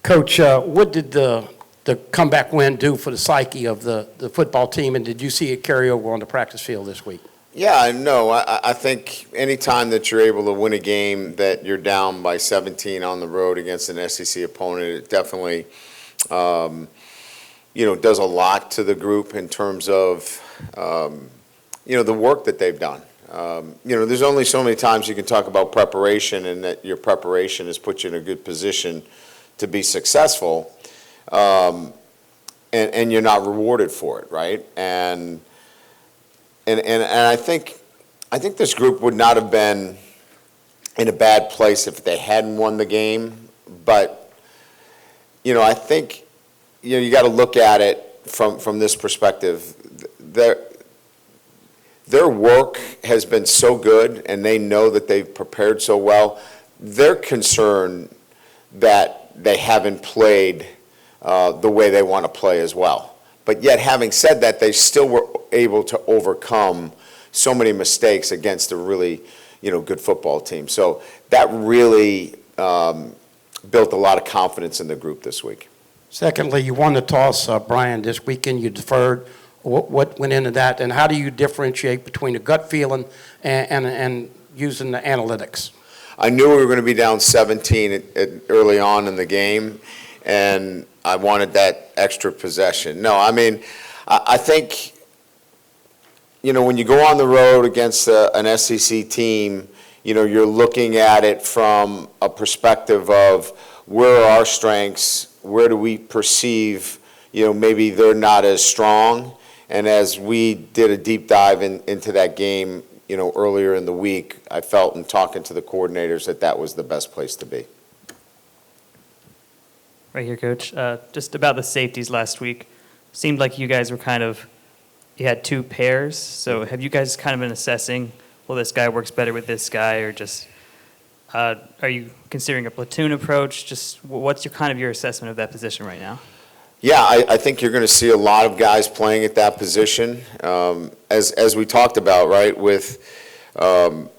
Coach, what did the comeback win do for the psyche of the football team, and did you see it carry over on the practice field this week? Yeah, no, I think anytime that you're able to win a game that you're down by 17 on the road against an SEC opponent, it definitely, does a lot to the group in terms of, the work that they've done. There's only so many times you can talk about preparation and that your preparation has put you in a good position to be successful, and you're not rewarded for it, right? And I think this group would not have been in a bad place if they hadn't won the game. But I think you got to look at it from this perspective. Their work has been so good, and they know that they've prepared so well. They're concerned that they haven't played the way they want to play as well. But yet, having said that, they still were able to overcome so many mistakes against a really, good football team. So that really built a lot of confidence in the group this week. Secondly, you won the toss, Brian, this weekend. You deferred. What went into that, and how do you differentiate between a gut feeling and using the analytics? I knew we were going to be down 17 early on in the game, and I wanted that extra possession. No, I mean, I think, when you go on the road against an SEC team, you're looking at it from a perspective of where are our strengths, where do we perceive, maybe they're not as strong. And as we did a deep dive into that game, earlier in the week, I felt in talking to the coordinators that was the best place to be. Right here, Coach. Just about the safeties last week, seemed like you guys were you had two pairs. So have you guys kind of been assessing, well, this guy works better with this guy, or just are you considering a platoon approach? Just what's your assessment of that position right now? Yeah, I think you're going to see a lot of guys playing at that position. As we talked about, right, with, Harold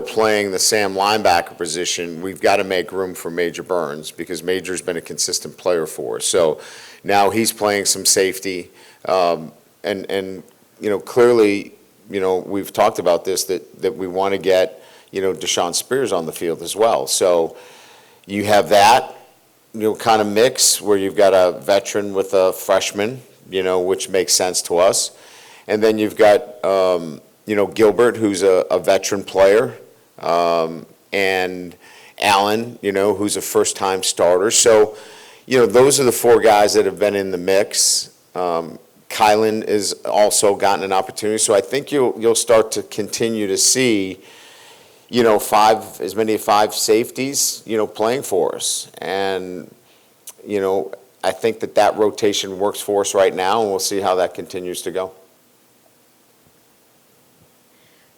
playing the Sam linebacker position, we've got to make room for Major Burns because Major's been a consistent player for us. So now he's playing some safety. And clearly, we've talked about this, that we want to get, Deshaun Spears on the field as well. So you have that. Kind of mix where you've got a veteran with a freshman, which makes sense to us. And then you've got, Gilbert, who's a veteran player, and Allen, who's a first-time starter. So, those are the four guys that have been in the mix. Kylan has also gotten an opportunity. So I think you'll start to continue to see as many as five safeties, playing for us. And, I think that rotation works for us right now, and we'll see how that continues to go.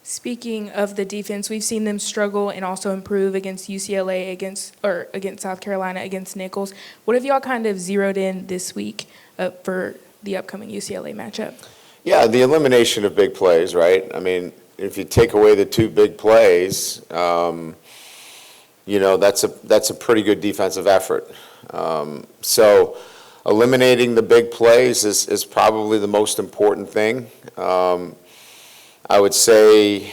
Speaking of the defense, we've seen them struggle and also improve against UCLA, against South Carolina, against Nichols. What have y'all kind of zeroed in this week for the upcoming UCLA matchup? Yeah, the elimination of big plays, right? I mean, if you take away the two big plays, that's a pretty good defensive effort. So eliminating the big plays is probably the most important thing. I would say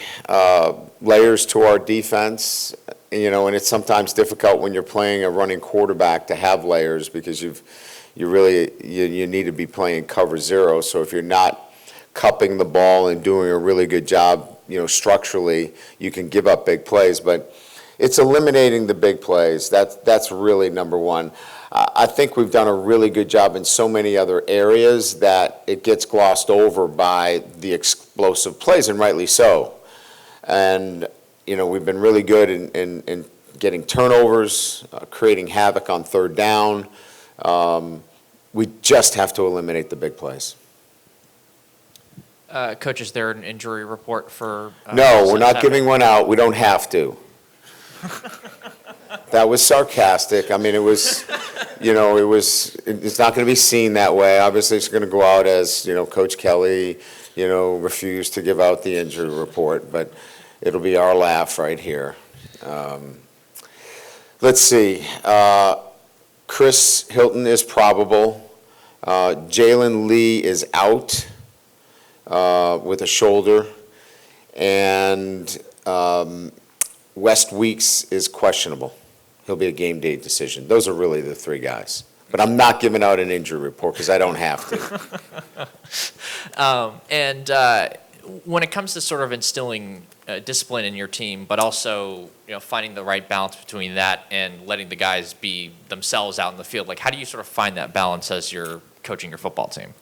layers to our defense, and it's sometimes difficult when you're playing a running quarterback to have layers because you need to be playing cover zero. So if you're not cupping the ball and doing a really good job, structurally, you can give up big plays. But it's eliminating the big plays. That's really number one. I think we've done a really good job in so many other areas that it gets glossed over by the explosive plays, and rightly so. And, we've been really good in getting turnovers, creating havoc on third down. We just have to eliminate the big plays. Coach, is there an injury report for? No, we're not giving one out. We don't have to. That was sarcastic. I mean, it's not going to be seen that way. Obviously, it's going to go out as, Coach Kelly, refuse to give out the injury report, but it'll be our laugh right here. Let's see. Chris Hilton is probable. Jalen Lee is out with a shoulder. And West Weeks is questionable. He'll be a game day decision. Those are really the three guys. But I'm not giving out an injury report because I don't have to. When it comes to sort of instilling discipline in your team, but also finding the right balance between that and letting the guys be themselves out in the field, like how do you sort of find that balance as you're coaching your football team?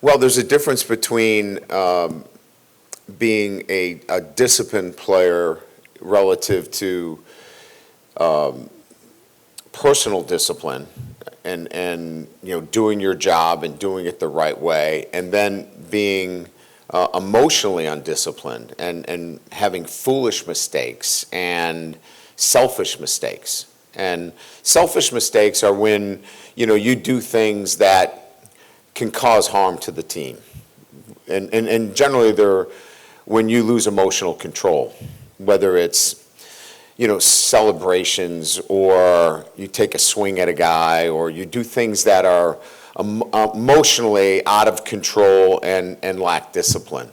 Well, there's a difference between being a disciplined player relative to personal discipline and doing your job and doing it the right way, and then being emotionally undisciplined and having foolish mistakes and selfish mistakes. And selfish mistakes are when you do things that can cause harm to the team, and generally they're when you lose emotional control, whether it's celebrations, or you take a swing at a guy, or you do things that are emotionally out of control and lack discipline.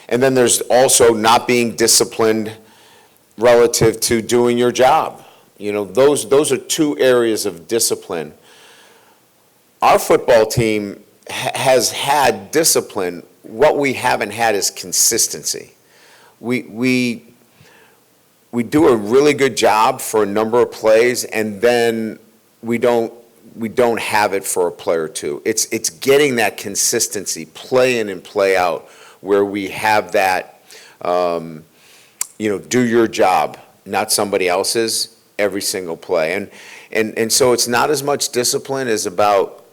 And then there's also not being disciplined relative to doing your job. Those are two areas of discipline. Our football team has had discipline. What we haven't had is consistency. We do a really good job for a number of plays, and then we don't have it for a play or two. It's getting that consistency, play in and play out, where we have that, do your job, not somebody else's, every single play. And so it's not as much discipline as about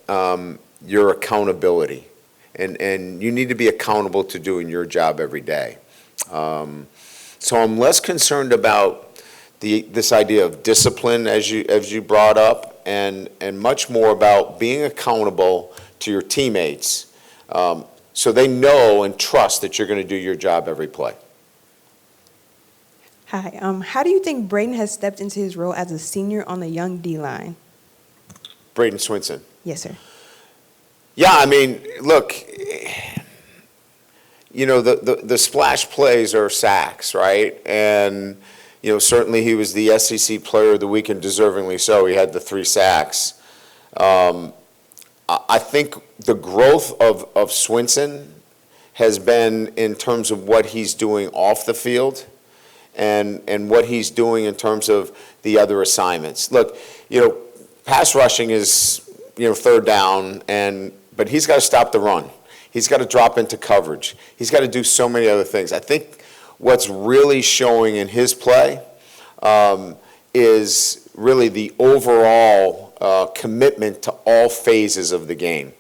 your accountability. And you need to be accountable to doing your job every day. So I'm less concerned about this idea of discipline as you brought up, and much more about being accountable to your teammates, so they know and trust that you're going to do your job every play. Hi. How do you think Bradyn has stepped into his role as a senior on the young D-line? Bradyn Swinson. Yes, sir. Yeah, I mean, look, the splash plays are sacks, right? And, certainly he was the SEC Player of the Week, and deservingly so. He had the 3 sacks. I think the growth of Swinson has been in terms of what he's doing off the field and what he's doing in terms of the other assignments. Look, pass rushing is, third down, but he's got to stop the run. He's got to drop into coverage. He's got to do so many other things. I think what's really showing in his play is really the overall commitment to all phases of the game.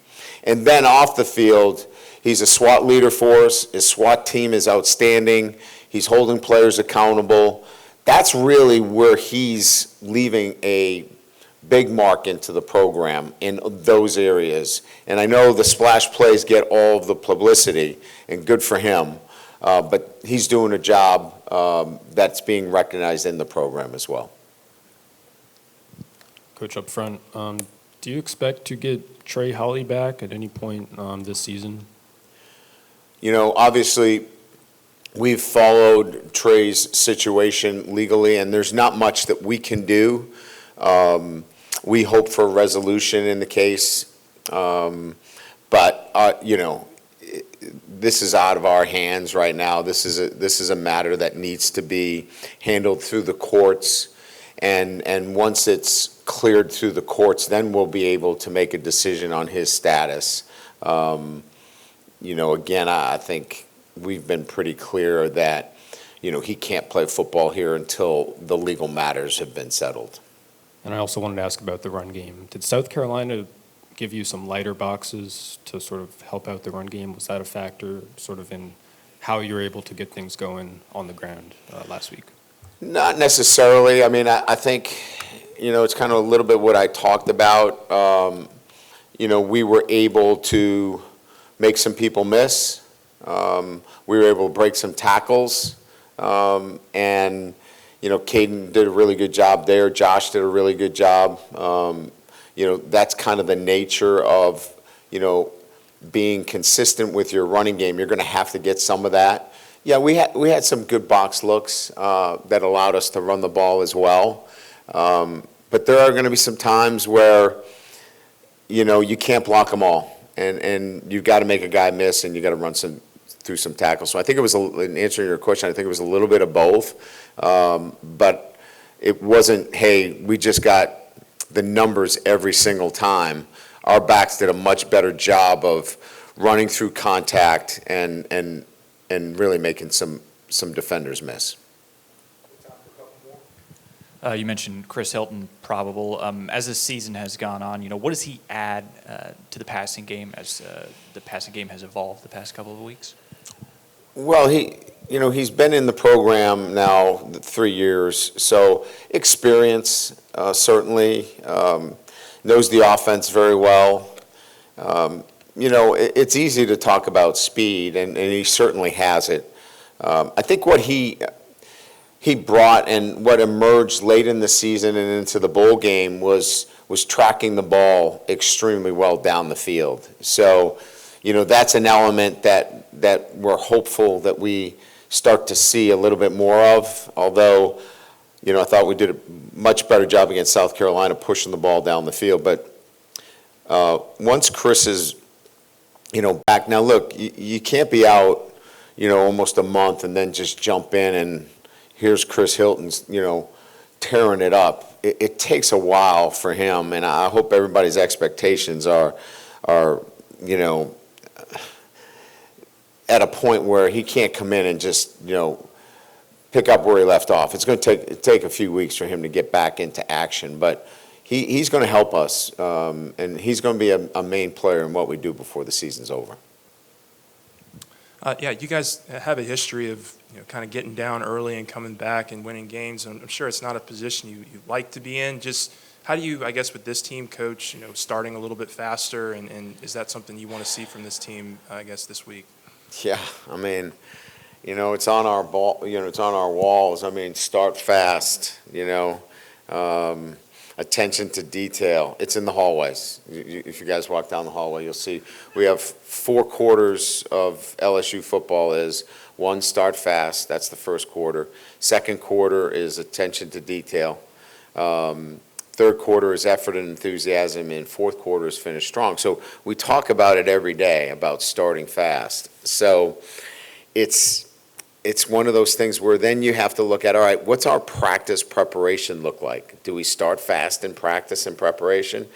And then off the field, he's a SWAT leader for us. His SWAT team is outstanding. He's holding players accountable. That's really where he's leaving a big mark into the program in those areas. And I know the splash plays get all of the publicity, and good for him, but he's doing a job that's being recognized in the program as well. Coach, up front, do you expect to get Trey Holly back at any point this season? Obviously, we've followed Trey's situation legally, and there's not much that we can do. We hope for a resolution in the case, but this is out of our hands right now. This is a matter that needs to be handled through the courts, and once it's cleared through the courts, then we'll be able to make a decision on his status. Again, I think we've been pretty clear that he can't play football here until the legal matters have been settled. And I also wanted to ask about the run game. Did South Carolina give you some lighter boxes to sort of help out the run game? Was that a factor sort of in how you were able to get things going on the ground last week? Not necessarily. I mean, I think, it's kind of a little bit what I talked about. We were able to make some people miss. We were able to break some tackles. And, Caden did a really good job there. Josh did a really good job. That's kind of the nature of, being consistent with your running game. You're going to have to get some of that. Yeah, we had some good box looks that allowed us to run the ball as well. But there are going to be some times where, you can't block them all. And you've got to make a guy miss, and you got to run through some tackles. So I think it was, in answering your question, I think it was a little bit of both. But it wasn't, hey, we just got the numbers every single time. Our backs did a much better job of running through contact and really making some defenders miss. You mentioned Chris Hilton probable. As the season has gone on, what does he add to the passing game as the passing game has evolved the past couple of weeks? Well, he's been in the program now 3 years, so experience certainly, knows the offense very well. It's easy to talk about speed, and he certainly has it. I think what he brought and what emerged late in the season and into the bowl game was tracking the ball extremely well down the field. So, that's an element that we're hopeful that we start to see a little bit more of, although, I thought we did a much better job against South Carolina pushing the ball down the field. But once Chris is, back, now look, you can't be out, almost a month and then just jump in and here's Chris Hilton's, tearing it up. It takes a while for him, and I hope everybody's expectations are at a point where he can't come in and just, pick up where he left off. It's going to take a few weeks for him to get back into action, but he's going to help us, and he's going to be a main player in what we do before the season's over. Yeah, you guys have a history of kind of getting down early and coming back and winning games. I'm sure it's not a position you like to be in. Just how do you, I guess, with this team, coach, starting a little bit faster, and is that something you want to see from this team, I guess, this week? Yeah, I mean, it's on our ball. It's on our walls. I mean, start fast. Attention to detail. It's in the hallways. If you guys walk down the hallway, you'll see we have 4 quarters of LSU football is one, start fast. That's the first quarter. Second quarter is attention to detail. Third quarter is effort and enthusiasm, and fourth quarter is finish strong. So we talk about it every day about starting fast. So it's one of those things where then you have to look at, all right, what's our practice preparation look like? Do we start fast in practice and preparation?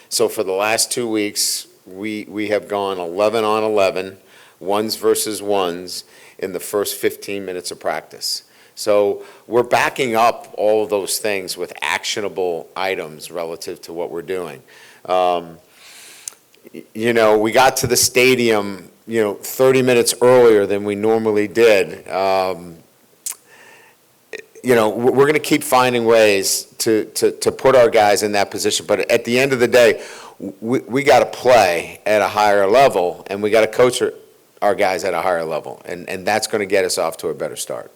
So for the last 2 weeks, we have gone 11 on 11, ones versus ones, in the first 15 minutes of practice. So we're backing up all of those things with actionable items relative to what we're doing. We got to the stadium 30 minutes earlier than we normally did. We're going to keep finding ways to put our guys in that position. But at the end of the day, we got to play at a higher level, and we got to coach our guys at a higher level. And that's going to get us off to a better start.